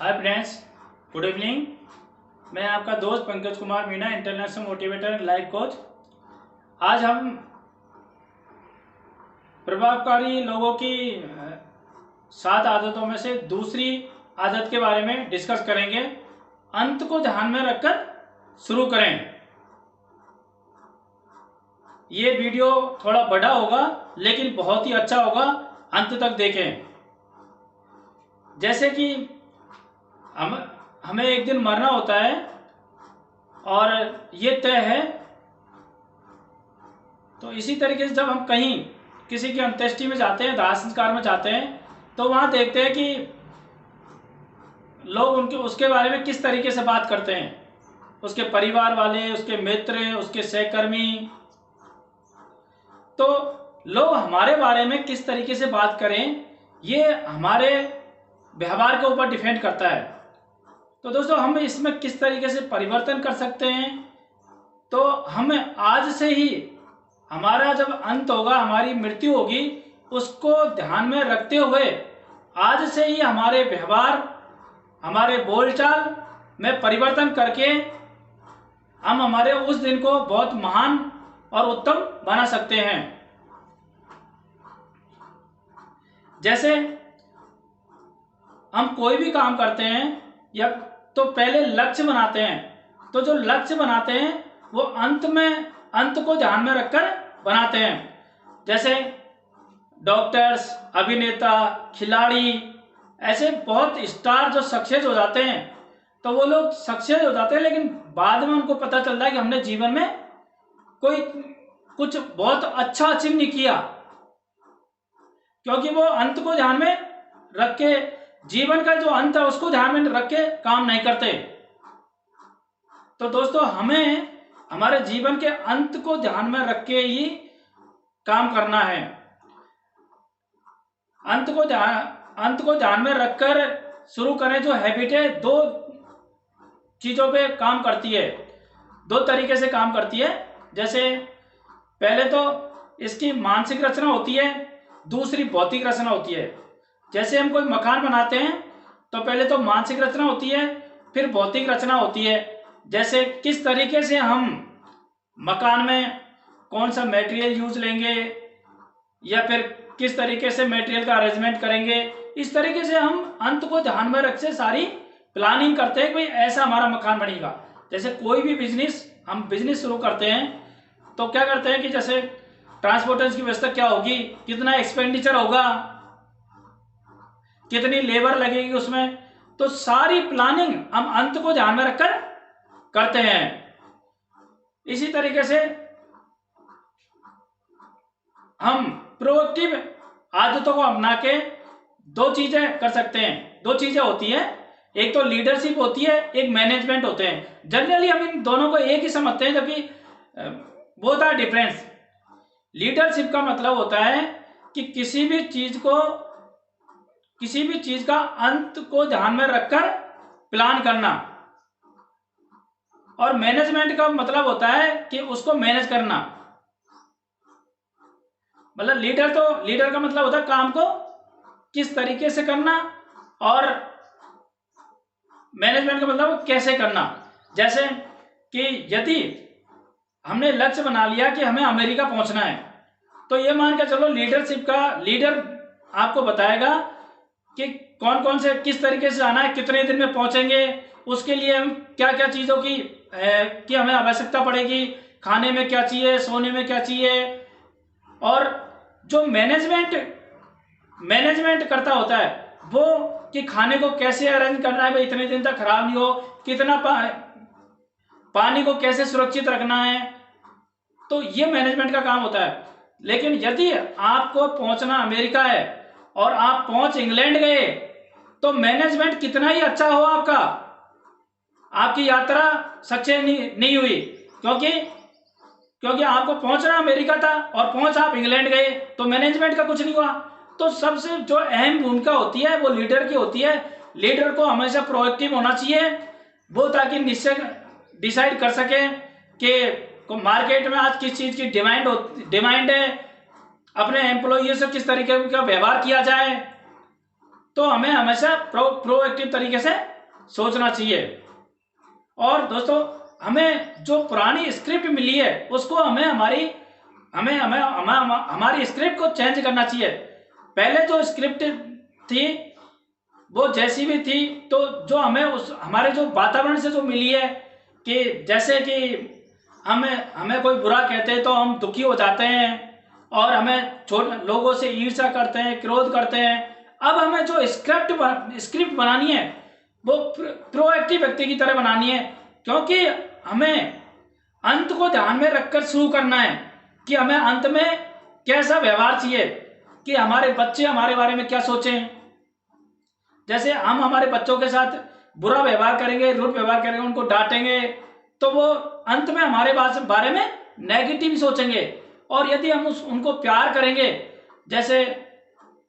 Hi friends, good evening. मैं आपका दोस्त Pankaj Kumar Meena, international motivator and life coach. आज हम प्रभावकारी लोगों की 7 आदतों में से दूसरी आदत के बारे में डिस्कस करेंगे। अंत को ध्यान में रखकर शुरू करें। ये वीडियो थोड़ा बड़ा होगा लेकिन बहुत ही अच्छा होगा, अंत तक देखें। जैसे कि हमें एक दिन मरना होता है और ये तय है। तो इसी तरीके से जब हम कहीं किसी की अंत्येष्टि में जाते हैं, दाह संस्कार में जाते हैं, तो वहां देखते हैं कि लोग उसके बारे में किस तरीके से बात करते हैं। उसके परिवार वाले, उसके मित्र, उसके सहकर्मी। तो लोग हमारे बारे में किस तरीके से बात करें, ये हमारे व्यवहार के ऊपर डिपेंड करता है। तो दोस्तों, हम इसमें किस तरीके से परिवर्तन कर सकते हैं? तो हम आज से ही, हमारा जब अंत होगा, हमारी मृत्यु होगी, उसको ध्यान में रखते हुए आज से ही हमारे व्यवहार, हमारे बोलचाल में परिवर्तन करके हम हमारे उस दिन को बहुत महान और उत्तम बना सकते हैं। जैसे हम कोई भी काम करते हैं या तो पहले लक्ष्य बनाते हैं। तो जो लक्ष्य बनाते हैं वो अंत को ध्यान में रखकर बनाते हैं। जैसे डॉक्टर्स, अभिनेता, खिलाड़ी, ऐसे बहुत स्टार जो सक्सेस हो जाते हैं, तो वो लोग सक्सेस हो जाते हैं लेकिन बाद में उनको पता चलता है कि हमने जीवन में कुछ बहुत अच्छा अचीव नहीं किया, क्योंकि वो अंत को ध्यान में रख के, जीवन का जो अंत है उसको ध्यान में रख के काम नहीं करते। तो दोस्तों, हमें हमारे जीवन के अंत को ध्यान में रख के ही काम करना है। अंत को ध्यान में रखकर शुरू करें जो हैबिट है, 2 चीजों पे काम करती है, 2 तरीके से काम करती है। जैसे पहले तो इसकी मानसिक रचना होती है, दूसरी भौतिक रचना होती है। जैसे हम कोई मकान बनाते हैं तो पहले तो मानसिक रचना होती है, फिर भौतिक रचना होती है। जैसे किस तरीके से हम मकान में कौन सा मटेरियल यूज लेंगे या फिर किस तरीके से मटेरियल का अरेंजमेंट करेंगे, इस तरीके से हम अंत को ध्यान में रख से सारी प्लानिंग करते हैं कि भाई ऐसा हमारा मकान बनेगा। जैसे कोई भी हम बिजनेस शुरू करते हैं तो क्या करते हैं कि जैसे ट्रांसपोर्टेशन की व्यवस्था क्या होगी, कितना एक्सपेंडिचर होगा, कितनी लेबर लगेगी उसमें, तो सारी प्लानिंग हम अंत को ध्यान में रखकर करते हैं। इसी तरीके से हम प्रोएक्टिव आदतों को अपना के 2 चीजें कर सकते हैं। 2 चीजें होती है, एक तो लीडरशिप होती है, एक मैनेजमेंट होते हैं। जनरली हम इन दोनों को एक ही समझते हैं, जबकि बोथ आर डिफरेंस। लीडरशिप का मतलब होता है कि किसी भी चीज का अंत को ध्यान में रखकर प्लान करना, और मैनेजमेंट का मतलब होता है कि उसको मैनेज करना। मतलब लीडर का मतलब होता है काम को किस तरीके से करना, और मैनेजमेंट का मतलब कैसे करना। जैसे कि यदि हमने लक्ष्य बना लिया कि हमें अमेरिका पहुंचना है, तो ये मान के चलो लीडर आपको बताएगा कि कौन कौन से किस तरीके से जाना है, कितने दिन में पहुंचेंगे, उसके लिए हम क्या क्या चीजों की हमें आवश्यकता पड़ेगी, खाने में क्या चाहिए, सोने में क्या चाहिए। और जो मैनेजमेंट करता होता है वो कि खाने को कैसे अरेंज करना है, भाई इतने दिन तक खराब नहीं हो, कितना पानी को कैसे सुरक्षित रखना है, तो ये मैनेजमेंट का काम होता है। लेकिन यदि आपको पहुंचना अमेरिका है और आप पहुंच इंग्लैंड गए, तो मैनेजमेंट कितना ही अच्छा हो आपका, आपकी यात्रा सक्सेस नहीं हुई, क्योंकि आपको पहुंचना अमेरिका था और पहुंच आप इंग्लैंड गए, तो मैनेजमेंट का कुछ नहीं हुआ। तो सबसे जो अहम भूमिका होती है वो लीडर की होती है। लीडर को हमेशा प्रोएक्टिव होना चाहिए, वो ताकि निश्चय डिसाइड कर सके कि मार्केट में आज किस चीज की डिमांड है, अपने एम्प्लॉय से किस तरीके का व्यवहार किया जाए, तो हमें हमेशा प्रोएक्टिव तरीके से सोचना चाहिए। और दोस्तों, हमें जो पुरानी स्क्रिप्ट मिली है उसको हमें हमारी स्क्रिप्ट को चेंज करना चाहिए। पहले जो स्क्रिप्ट थी वो जैसी भी थी, तो जो हमारे जो वातावरण से जो मिली है, कि जैसे कि हमें कोई बुरा कहते हैं तो हम दुखी हो जाते हैं और हमें लोगों से ईर्ष्या करते हैं, क्रोध करते हैं। अब हमें जो स्क्रिप्ट बनानी है वो प्रोएक्टिव व्यक्ति की तरह बनानी है, क्योंकि हमें अंत को ध्यान में रखकर शुरू करना है कि हमें अंत में कैसा व्यवहार चाहिए, कि हमारे बच्चे हमारे बारे में क्या सोचें। जैसे हम हमारे बच्चों के साथ बुरा व्यवहार करेंगे, रुड व्यवहार करेंगे, उनको डांटेंगे, तो वो अंत में हमारे बारे में नेगेटिव सोचेंगे। और यदि हम उनको प्यार करेंगे, जैसे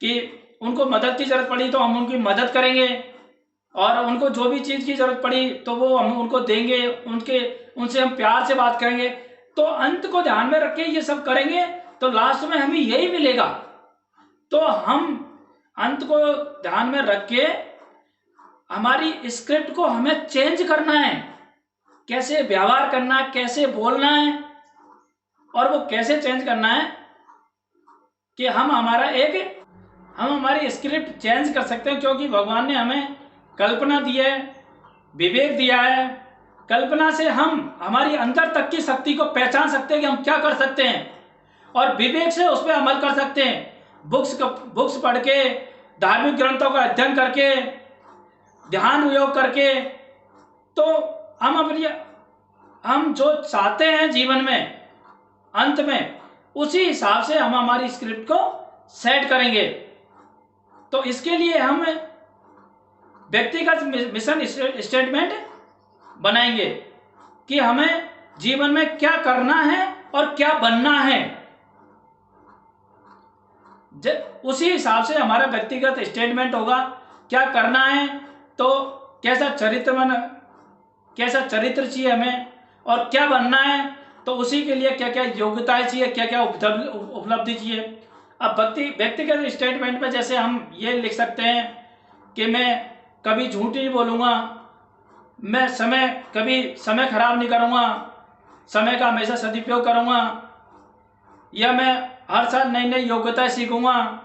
कि उनको मदद की जरूरत पड़ी तो हम उनकी मदद करेंगे, और उनको जो भी चीज़ की जरूरत पड़ी तो वो हम उनको देंगे, उनसे हम प्यार से बात करेंगे। तो अंत को ध्यान में रख के ये सब करेंगे तो लास्ट में हमें यही मिलेगा। तो हम अंत को ध्यान में रख के हमारी स्क्रिप्ट को हमें चेंज करना है, कैसे व्यवहार करना है, कैसे बोलना है, और वो कैसे चेंज करना है कि हम हमारी स्क्रिप्ट चेंज कर सकते हैं। क्योंकि भगवान ने हमें कल्पना दी है, विवेक दिया है। कल्पना से हम हमारी अंदर तक की शक्ति को पहचान सकते हैं कि हम क्या कर सकते हैं, और विवेक से उस पर अमल कर सकते हैं। बुक्स पढ़ के, धार्मिक ग्रंथों का अध्ययन करके, ध्यान योग करके, तो हम जो चाहते हैं जीवन में अंत में, उसी हिसाब से हम हमारी स्क्रिप्ट को सेट करेंगे। तो इसके लिए हम व्यक्तिगत मिशन स्टेटमेंट बनाएंगे कि हमें जीवन में क्या करना है और क्या बनना है। उसी हिसाब से हमारा व्यक्तिगत स्टेटमेंट होगा, क्या करना है, तो कैसा चरित्र चाहिए हमें, और क्या बनना है तो उसी के लिए क्या क्या योग्यताएं चाहिए, क्या क्या उपलब्धि चाहिए। अब व्यक्तिगत स्टेटमेंट में जैसे हम ये लिख सकते हैं कि मैं कभी झूठ नहीं बोलूँगा, मैं कभी समय खराब नहीं करूँगा, समय का हमेशा सदुपयोग करूँगा, या मैं हर साल नई नई योग्यताएं सीखूँगा,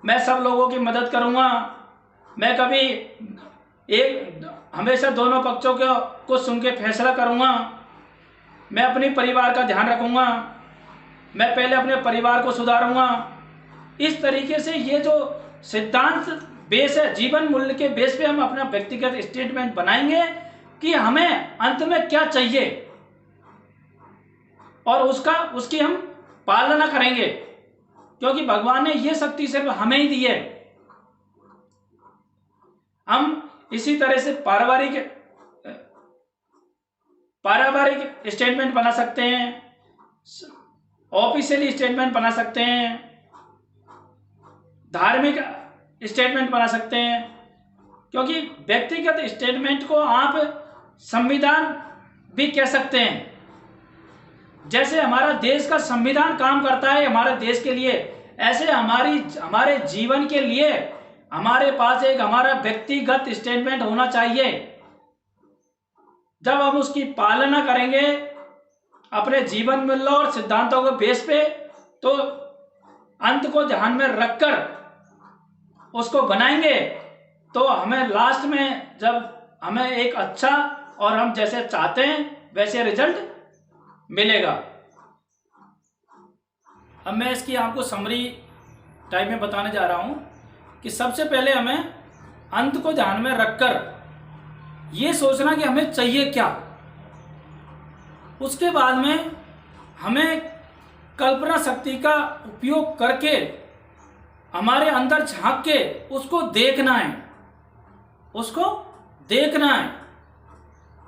मैं सब लोगों की मदद करूँगा, मैं हमेशा दोनों पक्षों को सुन के फैसला करूँगा, मैं अपने परिवार का ध्यान रखूँगा, मैं पहले अपने परिवार को सुधारूँगा। इस तरीके से ये जो सिद्धांत बेस है, जीवन मूल्य के बेस पे हम अपना व्यक्तिगत स्टेटमेंट बनाएंगे कि हमें अंत में क्या चाहिए, और उसकी हम पालना करेंगे, क्योंकि भगवान ने ये शक्ति सिर्फ हमें ही दी है। हम इसी तरह से पारिवारिक स्टेटमेंट बना सकते हैं, ऑफिशियली स्टेटमेंट बना सकते हैं, धार्मिक स्टेटमेंट बना सकते हैं। क्योंकि व्यक्तिगत स्टेटमेंट को आप संविधान भी कह सकते हैं। जैसे हमारा देश का संविधान काम करता है हमारे देश के लिए, ऐसे हमारे जीवन के लिए हमारे पास हमारा व्यक्तिगत स्टेटमेंट होना चाहिए। जब हम उसकी पालना करेंगे अपने जीवन मूल्य और सिद्धांतों के बेस पे, तो अंत को ध्यान में रखकर उसको बनाएंगे, तो हमें लास्ट में जब हमें एक अच्छा और हम जैसे चाहते हैं वैसे रिजल्ट मिलेगा। अब मैं इसकी आपको समरी टाइप में बताने जा रहा हूं कि सबसे पहले हमें अंत को ध्यान में रखकर ये सोचना कि हमें चाहिए क्या। उसके बाद में हमें कल्पना शक्ति का उपयोग करके हमारे अंदर झांक के उसको देखना है।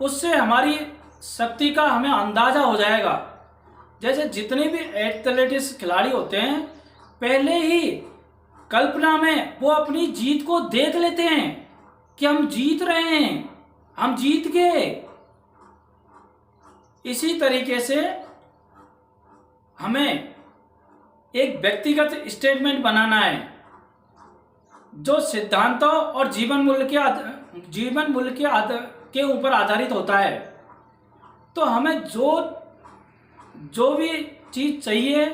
उससे हमारी शक्ति का हमें अंदाजा हो जाएगा। जैसे जितने भी एथलेटिक्स खिलाड़ी होते हैं, पहले ही कल्पना में वो अपनी जीत को देख लेते हैं कि हम जीत रहे हैं, हम जीत गए। इसी तरीके से हमें एक व्यक्तिगत स्टेटमेंट बनाना है। जो सिद्धांतों और जीवन मूल्य के ऊपर आधारित होता है। तो हमें जो भी चीज़ चाहिए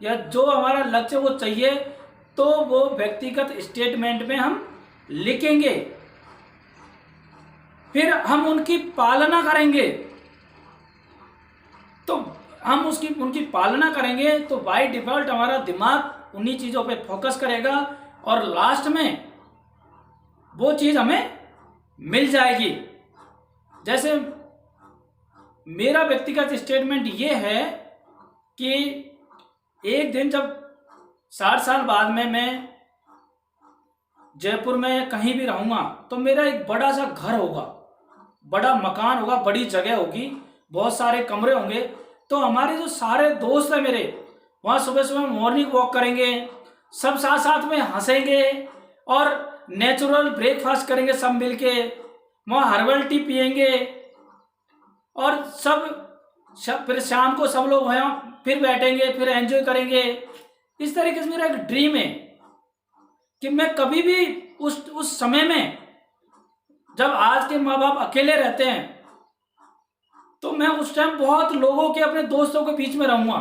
या जो हमारा लक्ष्य वो चाहिए, तो वो व्यक्तिगत स्टेटमेंट में हम लिखेंगे, फिर हम उनकी पालना करेंगे। तो हम उनकी पालना करेंगे तो बाय डिफ़ॉल्ट हमारा दिमाग उन्हीं चीज़ों पे फोकस करेगा और लास्ट में वो चीज़ हमें मिल जाएगी। जैसे मेरा व्यक्तिगत स्टेटमेंट ये है कि एक दिन जब 60 साल बाद में मैं जयपुर में कहीं भी रहूँगा, तो मेरा एक बड़ा सा घर होगा, बड़ा मकान होगा, बड़ी जगह होगी, बहुत सारे कमरे होंगे। तो हमारे जो सारे दोस्त हैं मेरे, वहाँ सुबह सुबह मॉर्निंग वॉक करेंगे, सब साथ साथ में हंसेंगे और नेचुरल ब्रेकफास्ट करेंगे सब मिलके, वहाँ हर्बल टी पियेंगे और फिर शाम को सब लोग वहाँ फिर बैठेंगे, फिर एंजॉय करेंगे। इस तरीके से मेरा एक ड्रीम है कि मैं कभी भी उस समय में, जब आज के माँ बाप अकेले रहते हैं, तो मैं उस टाइम बहुत लोगों के, अपने दोस्तों के बीच में रहूँगा।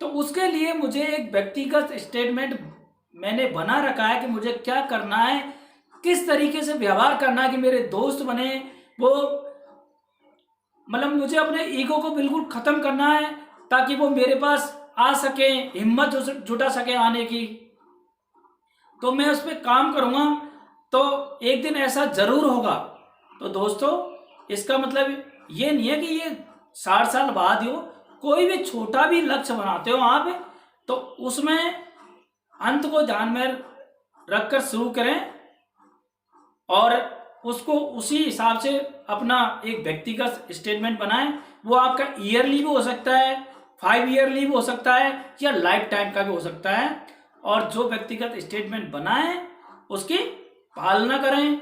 तो उसके लिए मुझे एक व्यक्तिगत स्टेटमेंट मैंने बना रखा है कि मुझे क्या करना है, किस तरीके से व्यवहार करना है कि मेरे दोस्त बने वो, मतलब मुझे अपने ईगो को बिल्कुल ख़त्म करना है ताकि वो मेरे पास आ सके, हिम्मत जुटा सके आने की। तो मैं उस पर काम करूँगा, तो एक दिन ऐसा ज़रूर होगा। तो दोस्तों, इसका मतलब ये नहीं है कि ये 60 साल बाद ही हो। कोई भी छोटा भी लक्ष्य बनाते हो आप, तो उसमें अंत को ध्यान में रखकर शुरू करें और उसको उसी हिसाब से अपना एक व्यक्तिगत स्टेटमेंट बनाएं। वो आपका ईयरली भी हो सकता है, 5 ईयरली भी हो सकता है, या लाइफ टाइम का भी हो सकता है। और जो व्यक्तिगत स्टेटमेंट बनाएं उसकी पालना करें।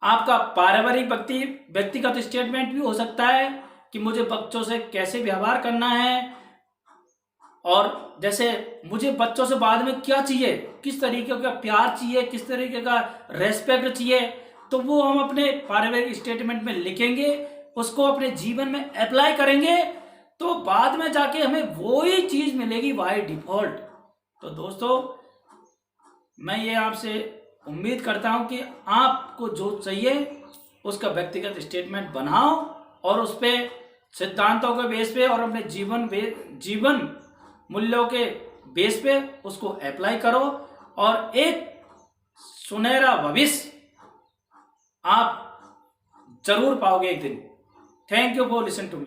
आपका पारिवारिक व्यक्तिगत स्टेटमेंट भी हो सकता है कि मुझे बच्चों से कैसे व्यवहार करना है, और जैसे मुझे बच्चों से बाद में क्या चाहिए, किस तरीके का प्यार चाहिए, किस तरीके का रेस्पेक्ट चाहिए, तो वो हम अपने पारिवारिक स्टेटमेंट में लिखेंगे, उसको अपने जीवन में अप्लाई करेंगे, तो बाद में जाके हमें वो ही चीज़ मिलेगी बाय डिफ़ॉल्ट। तो दोस्तों, मैं ये आपसे उम्मीद करता हूँ कि आपको जो चाहिए उसका व्यक्तिगत स्टेटमेंट बनाओ और उस पर सिद्धांतों के बेस पे और अपने जीवन मूल्यों के बेस पे उसको अप्लाई करो और एक सुनहरा भविष्य आप जरूर पाओगे एक दिन। Thank you for listen to me.